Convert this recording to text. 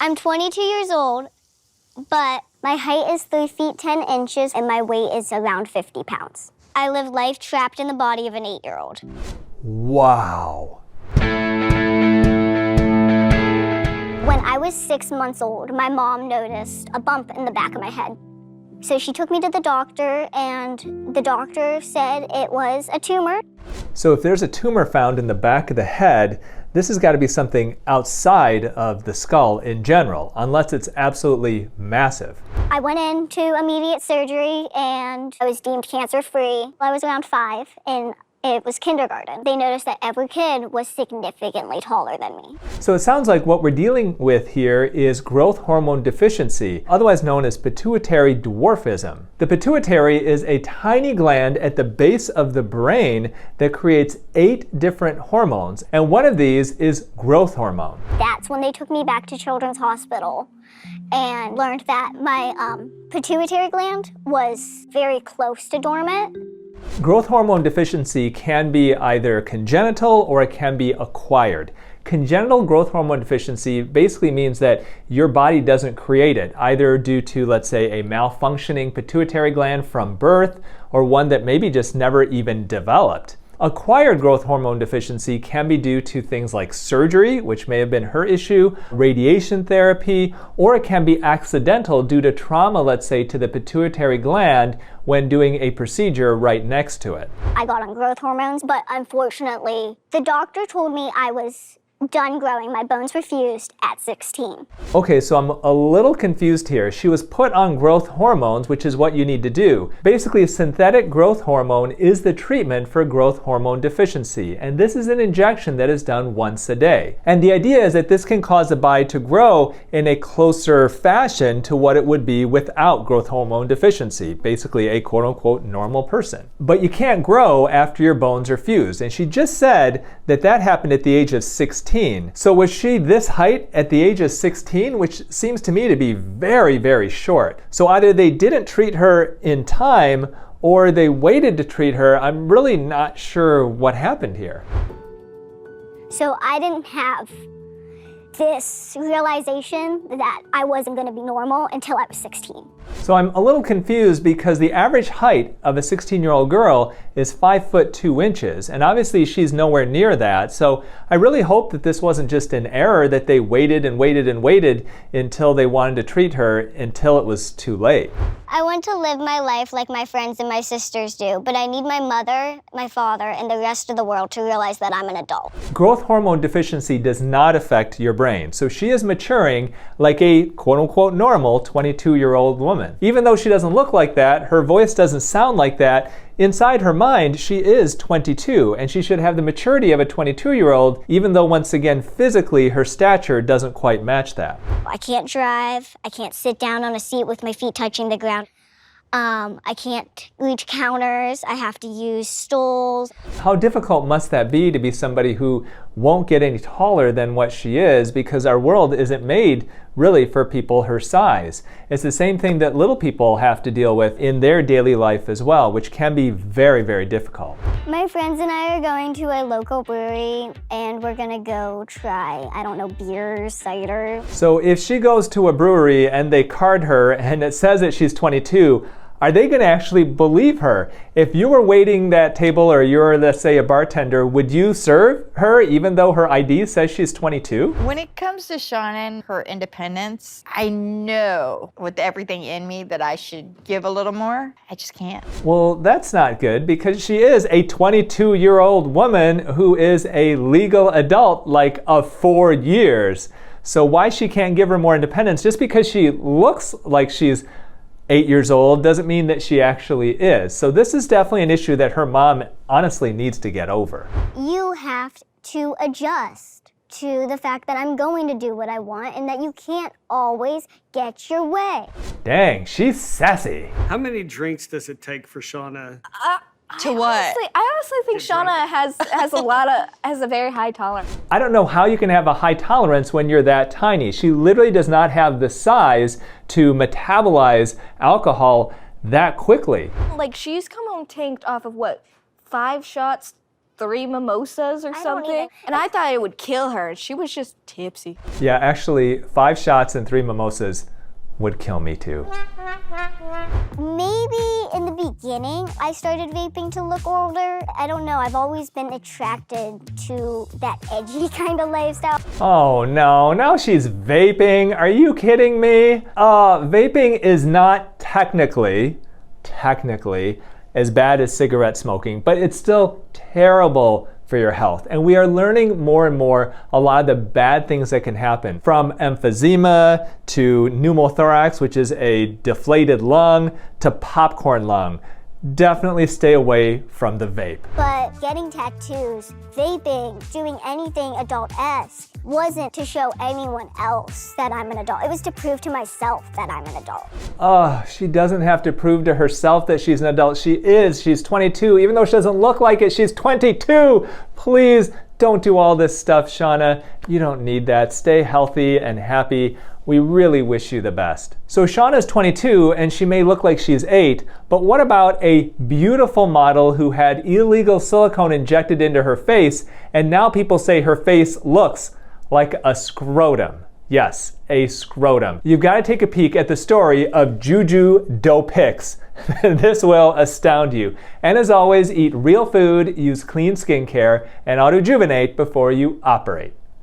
I'm 22 years old, but my height is 3 feet 10 inches and my weight is around 50 pounds. I live life trapped in the body of an 8-year-old. Wow. When I was 6 months old, my mom noticed a bump in the back of my head. So she took me to the doctor, and the doctor said it was a tumor. So if there's a tumor found in the back of the head, this has got to be something outside of the skull in general, unless it's absolutely massive. I went into immediate surgery, and I was deemed cancer-free. I was around 5, and it was kindergarten. They noticed that every kid was significantly taller than me. So it sounds like what we're dealing with here is growth hormone deficiency, otherwise known as pituitary dwarfism. The pituitary is a tiny gland at the base of the brain that creates 8 different hormones, and one of these is growth hormone. That's when they took me back to Children's Hospital and learned that my pituitary gland was very close to dormant. Growth hormone deficiency can be either congenital or it can be acquired. Congenital growth hormone deficiency basically means that your body doesn't create it, either due to, let's say, a malfunctioning pituitary gland from birth or one that maybe just never even developed. Acquired growth hormone deficiency can be due to things like surgery, which may have been her issue, radiation therapy, or it can be accidental due to trauma, let's say, to the pituitary gland when doing a procedure right next to it. I got on growth hormones, but unfortunately, the doctor told me I was done growing. My bones were fused at 16. Okay, so I'm a little confused here. She was put on growth hormones, which is what you need to do. Basically, synthetic growth hormone is the treatment for growth hormone deficiency, and this is an injection that is done once a day. And the idea is that this can cause the body to grow in a closer fashion to what it would be without growth hormone deficiency, basically a quote-unquote normal person. But you can't grow after your bones are fused, and she just said that that happened at the age of 16. So was she this height at the age of 16, which seems to me to be very, very short. So either they didn't treat her in time or they waited to treat her. I'm really not sure what happened here. So I didn't have this realization that I wasn't going to be normal until I was 16. So I'm a little confused because the average height of a 16-year-old girl is 5 foot 2 inches, and obviously she's nowhere near that. So I really hope that this wasn't just an error, that they waited and waited and waited until they wanted to treat her until it was too late. I want to live my life like my friends and my sisters do, but I need my mother, my father, and the rest of the world to realize that I'm an adult. Growth hormone deficiency does not affect your brain, so she is maturing like a quote-unquote normal 22-year-old woman. Even though she doesn't look like that, her voice doesn't sound like that, inside her mind she is 22, and she should have the maturity of a 22-year-old, even though once again physically her stature doesn't quite match that. I can't drive, I can't sit down on a seat with my feet touching the ground. I can't reach counters, I have to use stools. How difficult must that be to be somebody who won't get any taller than what she is, because our world isn't made really for people her size. It's the same thing that little people have to deal with in their daily life as well, which can be very, very difficult. My friends and I are going to a local brewery and we're gonna go try, I don't know, beer, cider. So if she goes to a brewery and they card her and it says that she's 22, are they going to actually believe her? If you were waiting that table or you're, let's say, a bartender, would you serve her even though her ID says she's 22? When it comes to Shauna and her independence, I know with everything in me that I should give a little more. I just can't. Well, that's not good because she is a 22-year-old woman who is a legal adult like of 4 years. So why she can't give her more independence just because she looks like she's 8 years old doesn't mean that she actually is. So this is definitely an issue that her mom honestly needs to get over. You have to adjust to the fact that I'm going to do what I want and that you can't always get your way. Dang, she's sassy. How many drinks does it take for Shauna? To what? I honestly think Shauna has a very high tolerance. I don't know how you can have a high tolerance when you're that tiny. She literally does not have the size to metabolize alcohol that quickly. Like, she's come home tanked off of what, 5 shots 3 mimosas or don't something. even- And I thought it would kill her. And she was just tipsy. Yeah, actually, 5 shots and 3 mimosas would kill me too. Maybe in the beginning, I started vaping to look older. I don't know. I've always been attracted to that edgy kind of lifestyle. Oh no, now she's vaping. Are you kidding me? Vaping is not technically as bad as cigarette smoking, but it's still terrible for your health. And we are learning more and more a lot of the bad things that can happen, from emphysema to pneumothorax, which is a deflated lung, to popcorn lung. Definitely stay away from the vape. But getting tattoos, vaping, doing anything adult-esque wasn't to show anyone else that I'm an adult. It was to prove to myself that I'm an adult. Oh, she doesn't have to prove to herself that she's an adult. She is. She's 22. Even though she doesn't look like it, she's 22. Please don't do all this stuff, Shauna. You don't need that. Stay healthy and happy. We really wish you the best. So Shauna's 22 and she may look like she's 8, but what about a beautiful model who had illegal silicone injected into her face, and now people say her face looks like a scrotum? Yes, a scrotum. You've got to take a peek at the story of Juju Dopix. This will astound you. And as always, eat real food, use clean skincare, and auto-rejuvenate before you operate.